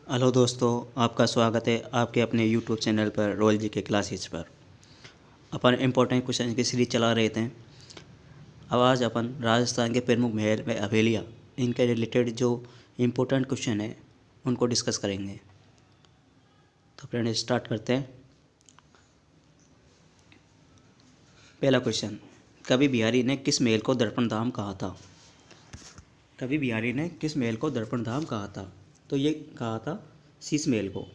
Hello दोस्तों, आपका स्वागत है आपके अपने यूट्यूब चैनल पर रोयल जी के क्लासेस पर। अपन इम्पोर्टेंट क्वेश्चन की सीरीज चला रहे थे। अब आज अपन राजस्थान के प्रमुख महल व हवेलियाँ इनके रिलेटेड जो इम्पोर्टेंट क्वेश्चन है उनको डिस्कस करेंगे। तो फ्रेंड स्टार्ट करते हैं। पहला क्वेश्चन, कवि बिहारी ने किस महल को दर्पण धाम कहा था? कवि बिहारी ने किस महल को दर्पण धाम कहा था? तो ये कहा था शीश महल को।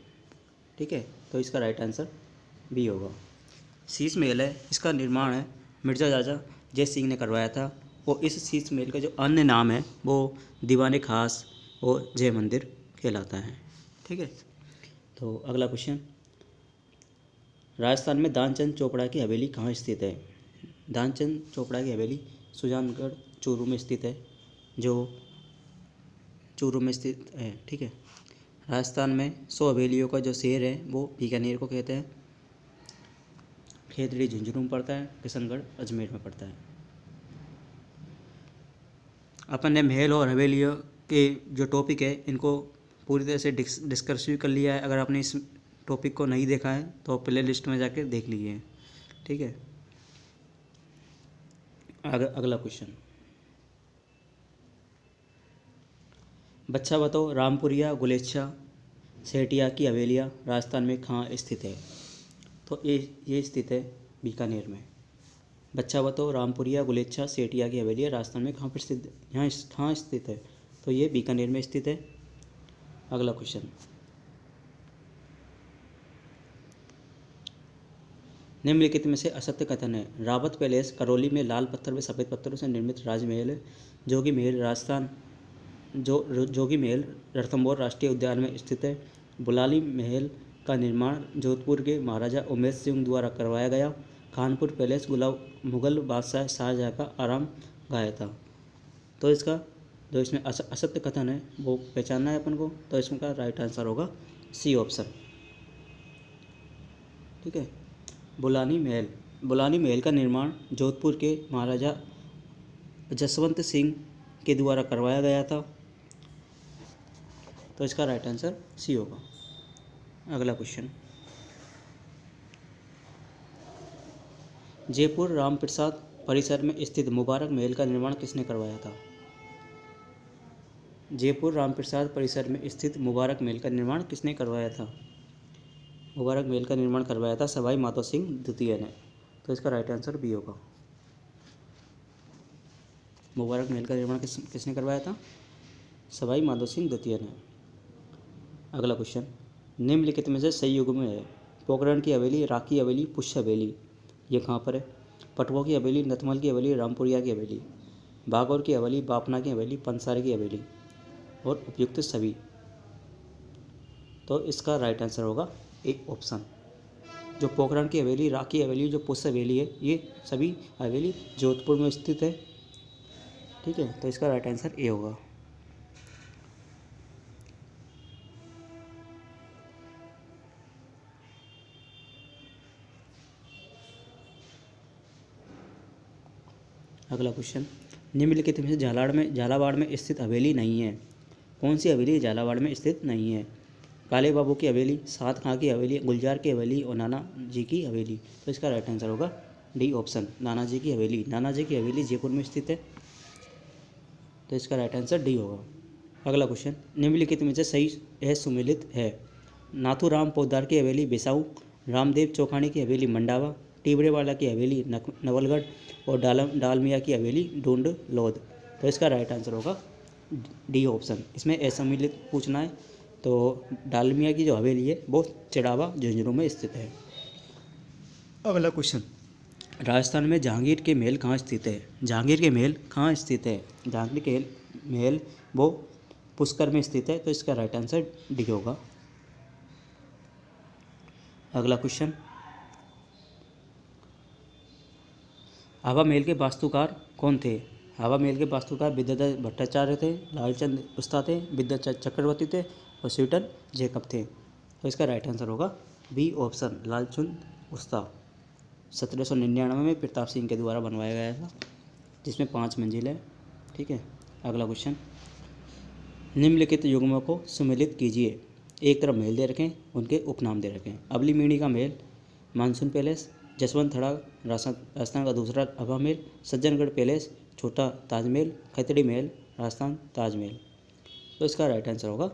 ठीक है, तो इसका राइट आंसर बी होगा। शीश महल है, इसका निर्माण है मिर्ज़ा राजा जय सिंह ने करवाया था। और इस शीश महल का जो अन्य नाम है वो दीवाने खास और जय मंदिर कहलाता है। ठीक है, तो अगला क्वेश्चन, राजस्थान में दानचंद चोपड़ा की हवेली कहाँ स्थित है? दानचंद चोपड़ा की हवेली सुजानगढ़ चूरू में स्थित है, जो चूरू में स्थित है। ठीक है, राजस्थान में 100 हवेलियों का जो शहर है वो बीकानेर को कहते हैं। खेतड़ी झुंझुनू में पड़ता है, किशनगढ़ अजमेर में पड़ता है। अपन ने महल और हवेलियों के जो टॉपिक है इनको पूरी तरह से डिस्कस भी कर लिया है। अगर आपने इस टॉपिक को नहीं देखा है तो प्ले लिस्ट में जाकर देख लीजिए। ठीक है, अगला क्वेश्चन, बच्चा बताओ रामपुरिया गुलेच्छा सेठिया की हवेलियाँ राजस्थान में कहाँ स्थित है? तो ये स्थित है बीकानेर में। बच्चा बताओ रामपुरिया गुलेच्छा सेठिया की हवेलियाँ राजस्थान में कहाँ पर स्थित है? यहाँ कहाँ स्थित है? तो ये बीकानेर में स्थित है। अगला क्वेश्चन, निम्नलिखित में से असत्य कथन है। रावत पैलेस करौली में लाल पत्थर व सफ़ेद पत्थरों से निर्मित राजमहल है। जोगी महल राजस्थान जोगी महल रणथंभौर राष्ट्रीय उद्यान में स्थित है। बुलाली महल का निर्माण जोधपुर के महाराजा उमेश सिंह द्वारा करवाया गया। खानपुर पैलेस मुगल बादशाह शाहजहाँ का आराम गाया था। तो इसका जो इसमें असत्य कथन है वो पहचानना है अपन को। तो इसका राइट आंसर होगा सी ऑप्शन। ठीक है, बुलानी महल का निर्माण जोधपुर के महाराजा जसवंत सिंह के द्वारा करवाया गया था। तो इसका राइट आंसर सी होगा। अगला क्वेश्चन, जयपुर रामप्रसाद परिसर में स्थित मुबारक महल का निर्माण किसने करवाया था? जयपुर रामप्रसाद परिसर में स्थित मुबारक महल का निर्माण किसने करवाया था? मुबारक महल का निर्माण करवाया था सवाई माधो सिंह द्वितीय ने। तो इसका राइट आंसर बी होगा। मुबारक महल का निर्माण किसने करवाया था? सवाई माधो सिंह द्वितीय ने। अगला क्वेश्चन, निम्नलिखित में से सही युग में है। पोखरण की हवेली, राखी हवेली, पुष्य हवेली, ये कहाँ पर है? पटवा की हवेली, नथमल की हवेली, रामपुरिया की हवेली, बागौर की हवेली, बापना की हवेली, पंसारी की हवेली और उपयुक्त सभी। तो इसका राइट आंसर होगा एक ऑप्शन। जो पोखरण की हवेली, राखी हवेली, जो पुष्य हवेली है, ये सभी हवेली जोधपुर में स्थित है। ठीक है, तो इसका राइट आंसर ए होगा। अगला क्वेश्चन, निम्नलिखित में से झालावाड़ में स्थित हवेली नहीं है। कौन सी हवेली झालावाड़ में स्थित नहीं है? काले बाबू की हवेली, सात खां की हवेली, गुलजार की हवेली और नाना जी की हवेली। तो इसका राइट आंसर होगा डी ऑप्शन, नाना जी की हवेली। नाना जी की हवेली जयपुर में स्थित है। तो इसका राइट आंसर डी होगा। अगला क्वेश्चन, निम्नलिखित में से सही है सुमेलित है। नाथूराम पोद्दार की हवेली बेसाऊ, रामदेव चौखानी की हवेली मंडावा, टिबरेवाला की हवेली नवलगढ़ और डालमिया की हवेली डूंड लोध। तो इसका राइट आंसर होगा डी ऑप्शन। इसमें असम्मिलित पूछना है तो डालमिया की जो हवेली है वो चिड़ावा झुंझुनू में स्थित है। अगला क्वेश्चन, राजस्थान में जहांगीर के महल कहाँ स्थित है? जहांगीर के महल कहाँ स्थित है? जहांगीर के महल वो पुष्कर में स्थित है। तो इसका राइट आंसर डी होगा। अगला क्वेश्चन, हवा महल के वास्तुकार कौन थे? हवा महल के वास्तुकार विद्याधर भट्टाचार्य थे, लालचंद उस्ता थे, विद्याचंद चक्रवर्ती थे और स्वीटन जेकब थे। तो इसका राइट आंसर होगा बी ऑप्शन, लालचंद उस्ता। 1799 में प्रताप सिंह के द्वारा बनवाया गया था, जिसमें 5 मंजिल है। ठीक है, अगला क्वेश्चन, निम्नलिखित युग्मों को सुमेलित कीजिए। एक तरफ महल दे रखें, उनके उपनाम दे रखें। अबली मीणी का महल मानसून पैलेस, जसवंत थड़ा राजस्थान का दूसरा हवा महल, सज्जनगढ़ पैलेस छोटा ताजमहल, खैतड़ी महल राजस्थान ताजमहल। तो इसका राइट आंसर होगा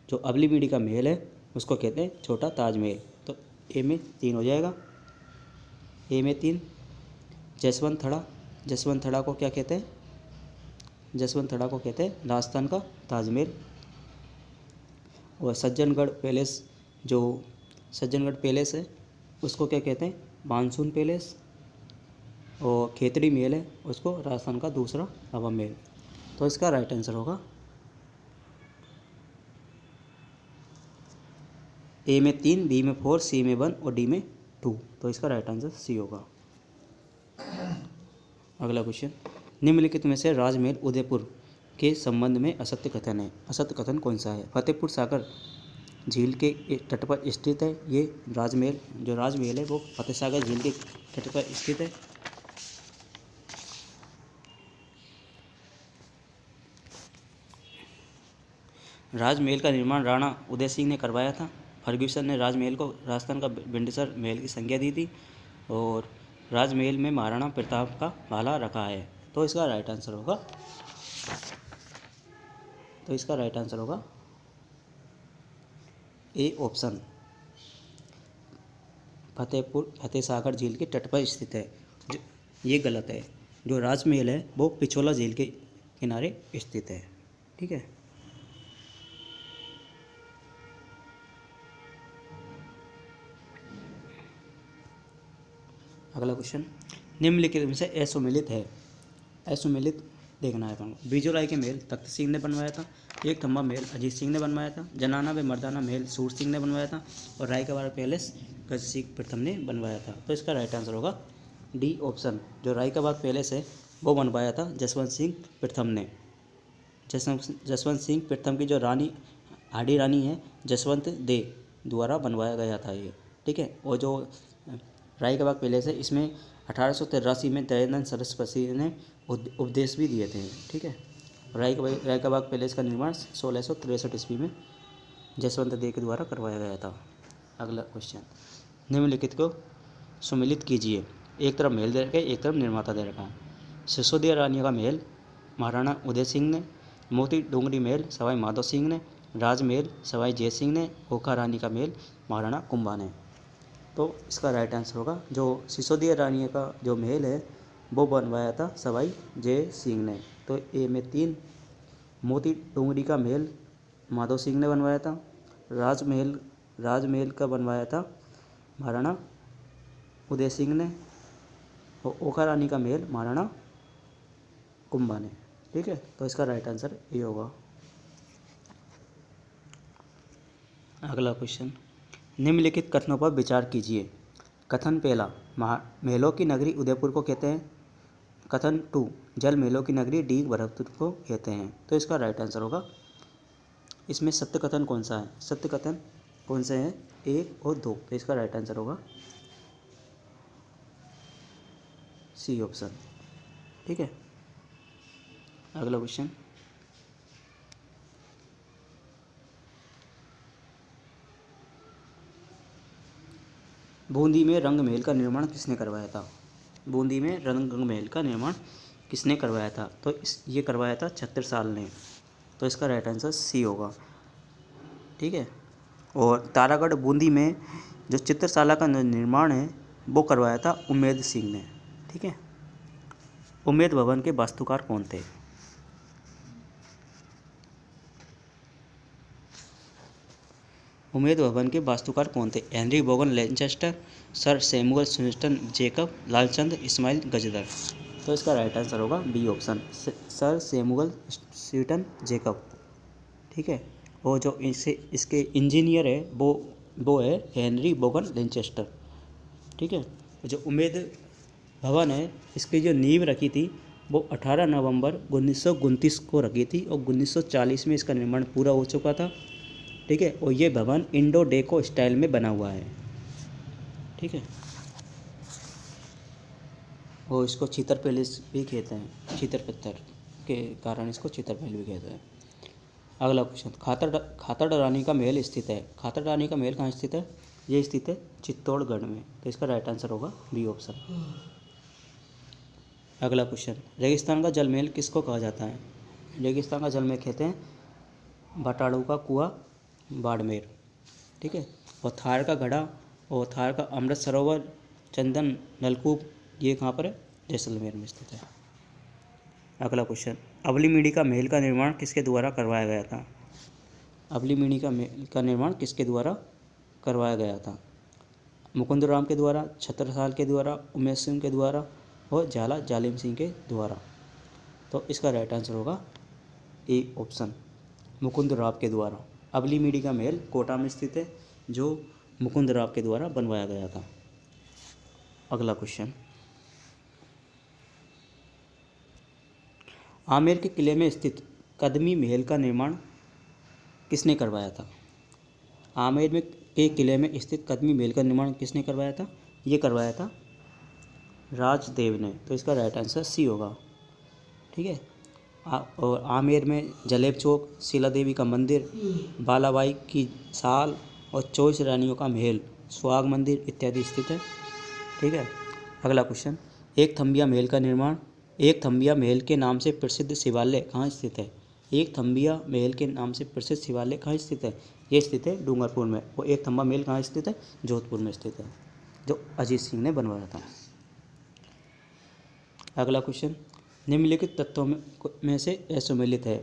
जो अबली मीणी का महल है उसको कहते हैं छोटा ताजमहल। तो ए में 3 हो जाएगा, ए में 3। जसवंत थड़ा को क्या कहते हैं? जसवंत थड़ा को कहते हैं राजस्थान का ताजमहल। और सज्जनगढ़ पैलेस, जो सज्जनगढ़ पैलेस है उसको क्या कहते हैं? Monsoon palace. और खेतड़ी महल है उसको राजस्थान का दूसरा हवा महल। तो इसका राइट आंसर होगा ए में 3, बी में 4, सी में 1 और डी में 2। तो इसका राइट आंसर सी होगा। अगला क्वेश्चन, निम्नलिखित में से राजमहल उदयपुर के संबंध में असत्य कथन है। असत्य कथन कौन सा है? फतेहपुर सागर झील के तट पर स्थित है ये राजमहल। जो राजमहल है वो फतेह सागर झील के तट पर स्थित है। राजमहल का निर्माण राणा उदय सिंह ने करवाया था। फर्ग्यूसन ने राजमहल को राजस्थान का विंडसर महल की संज्ञा दी थी। और राजमहल में महाराणा प्रताप का भाला रखा है। तो इसका राइट आंसर होगा ए ऑप्शन, फतेह सागर झील के तट पर स्थित है। ये गलत है। जो राजमहल है वो पिछोला झील के किनारे स्थित है। ठीक है। अगला क्वेश्चन, निम्नलिखित में से असुमेलित है। असुमेलित देखना है अपन को। बीजोराय के महल तख्त सिंह ने बनवाया था। एक थम्बा महल अजीत सिंह ने बनवाया था। जनाना व मर्दाना महल सूर सिंह ने बनवाया था। और राय का बाग पैलेस गज सिंह प्रथम ने बनवाया था। तो इसका राइट आंसर होगा डी ऑप्शन। जो राय का बाग पैलेस है वो बनवाया था जसवंत सिंह प्रथम ने। जसवंत सिंह प्रथम की जो रानी आड़ी रानी है जसवंत दे द्वारा बनवाया गया था ये। ठीक है। और जो राय का बाग पैलेस है इसमें 1883 में दयानंद सरस्वती ने उपदेश भी दिए थे। ठीक है। राय का बाग पैलेस का निर्माण 1663 ईस्वी में जसवंत दे के द्वारा करवाया गया था। अगला क्वेश्चन, निम्नलिखित को सुमेलित कीजिए। एक तरफ महल दे रखा है, एक तरफ निर्माता दे रखा है। सिसोदिया रानी का महल महाराणा उदय सिंह ने। मोती डोंगरी महल सवाई माधो सिंह ने। राजमहल सवाई जय सिंह ने। ओखा रानी का महल महाराणा कुंभा ने। तो इसका राइट आंसर होगा जो सिसोदिया रानी का जो महल है वो बनवाया था सवाई जय सिंह ने। तो ए में 3, मोती डोंगरी का महल माधो सिंह ने बनवाया था। राजमहल का बनवाया था महाराणा उदय सिंह ने। और ओखा रानी का महल महाराणा कुंभा ने। ठीक है। तो इसका राइट आंसर ए होगा। अगला क्वेश्चन, निम्नलिखित कथनों पर विचार कीजिए। कथन पहला, महलों की नगरी उदयपुर को कहते हैं। कथन 2, जल महलों की नगरी डीग भरतपुर को कहते हैं। तो इसका राइट आंसर होगा। इसमें सत्य कथन कौन सा है? सत्य कथन कौन से हैं? 1 और 2। तो इसका राइट आंसर होगा सी ऑप्शन। ठीक है। अगला क्वेश्चन, बूंदी में रंग महल का निर्माण किसने करवाया था? बूंदी में रंग महल का निर्माण किसने करवाया था? तो ये करवाया था छत्रसाल ने। तो इसका राइट आंसर सी होगा। ठीक है। और तारागढ़ बूंदी में जो चित्रशाला का निर्माण है वो करवाया था उम्मेद सिंह ने। ठीक है। उम्मेद भवन के वास्तुकार कौन थे? उम्मेद भवन के वास्तुकार कौन थे? हेनरी बोगन लैनचेस्टर, सर सैमुअल स्वीटन जेकब, लालचंद इस्माइल गजदर। तो इसका राइट आंसर होगा बी ऑप्शन, सर सैमुअल स्वीटन जेकब। ठीक है। और जो इसके इंजीनियर है वो है हेनरी बोगन लैनचेस्टर। ठीक है। जो उम्मेद भवन है इसकी जो नींव रखी थी वो 18 नवंबर 1929 को रखी थी और 1940 में इसका निर्माण पूरा हो चुका था। ठीक है। और ये भवन इंडो डेको स्टाइल में बना हुआ है। ठीक है। और इसको चीतर पैलेस भी कहते हैं। चीतर पत्थर के कारण इसको चीतर पैलेस भी कहते हैं। अगला क्वेश्चन, खातरदानी का महल स्थित है। खातरदानी का महल कहाँ स्थित है? ये स्थित है चित्तौड़गढ़ में। तो इसका राइट आंसर होगा बी ऑप्शन। अगला क्वेश्चन, रेगिस्तान का जल महल किसको कहा जाता है? रेगिस्तान का जल महल कहते हैं बटाड़ू का कुआं बाड़मेर, ठीक है। और थार का घड़ा और थार का अमृत सरोवर चंदन नलकूप ये कहाँ पर है? जैसलमेर में स्थित है। अगला क्वेश्चन, अवली मीणी का महल का निर्माण किसके द्वारा करवाया गया था? अवली मीणी का महल का निर्माण किसके द्वारा करवाया गया था? मुकुंदराम के द्वारा, छत्रसाल के द्वारा, उमेश सिंह के द्वारा और झाला जालिम सिंह के द्वारा। तो इसका राइट आंसर होगा ए ऑप्शन, मुकुंदराम के द्वारा। अवली मीणी का महल कोटा में स्थित है जो मुकुंदराम के द्वारा बनवाया गया था। अगला क्वेश्चन, आमेर के किले में स्थित कदमी महल का निर्माण किसने करवाया था? आमेर में के किले में स्थित कदमी महल का निर्माण किसने करवाया था? ये करवाया था राजदेव ने। तो इसका राइट आंसर सी होगा, ठीक है। और आमेर में जलेब चौक, शीला देवी का मंदिर, बालाबाई की साल और 24 रानियों का महल, सुहाग मंदिर इत्यादि स्थित है, ठीक है। अगला क्वेश्चन, एक थम्बिया महल का निर्माण, एक थम्बिया महल के नाम से प्रसिद्ध शिवालय कहाँ स्थित है? एक थम्बिया महल के नाम से प्रसिद्ध शिवालय कहाँ स्थित है? ये स्थित है डूंगरपुर में। और एक थम्बा महल कहाँ स्थित है? जोधपुर में स्थित है, जो अजीत सिंह ने बनवाया था। अगला क्वेश्चन, निम्नलिखित तत्वों में से असुमेलित है।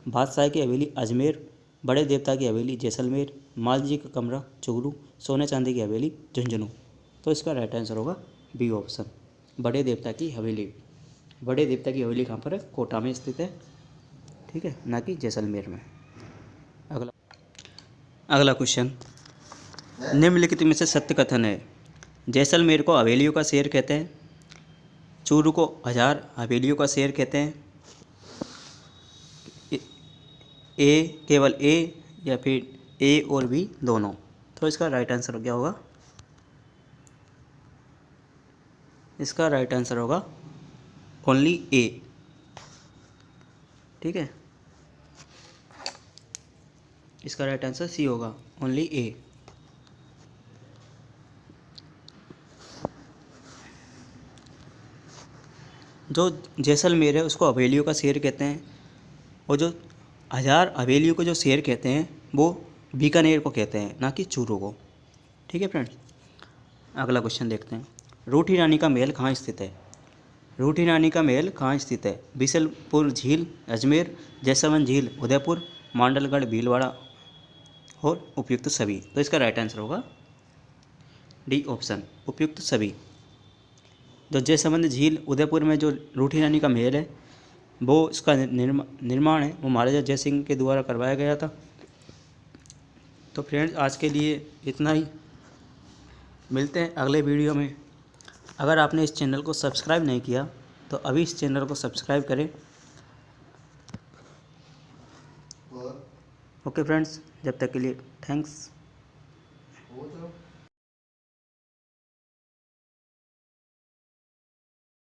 बादशाह की हवेली अजमेर, बड़े देवता की हवेली जैसलमेर, मालजी का कमरा चुगलू, सोने चांदी की हवेली झुंझुनू। तो इसका राइट आंसर होगा बी ऑप्शन, बड़े देवता की हवेली। बड़े देवता की हवेली कहाँ पर है? कोटा में स्थित है, ठीक है, ना कि जैसलमेर में। अगला क्वेश्चन, निम्नलिखित में से सत्य कथन है। जैसलमेर को हवेलियों का शहर कहते हैं, चूरू को 1000 हवेलियों का शहर कहते हैं। ए केवल ए या फिर ए और बी दोनों। तो इसका राइट आंसर क्या होगा? इसका राइट आंसर होगा ओनली ए, ठीक है। इसका राइट आंसर सी होगा, ओनली ए। जो जैसलमेर है उसको हवेलियों का शहर कहते हैं, और जो 1000 हवेलियों को जो शहर कहते हैं वो बीकानेर को कहते हैं, ना कि चूरू को, ठीक है फ्रेंड्स। अगला क्वेश्चन देखते हैं, रूठी रानी का महल कहाँ स्थित है? रूठी रानी का महल कहाँ स्थित है? बिसलपुर झील अजमेर, जैसलमेर झील उदयपुर, मांडलगढ़ भीलवाड़ा और उपयुक्त सभी। तो इसका राइट आंसर होगा डी ऑप्शन, उपयुक्त सभी। जो जैसलमेर झील उदयपुर में जो रूठी रानी का महल है वो इसका निर्माण है वो महाराजा जय सिंह के द्वारा करवाया गया था। तो फ्रेंड्स आज के लिए इतना ही, मिलते हैं अगले वीडियो में। अगर आपने इस चैनल को सब्सक्राइब नहीं किया तो अभी इस चैनल को सब्सक्राइब करें। ओके फ्रेंड्स, जब तक के लिए थैंक्स।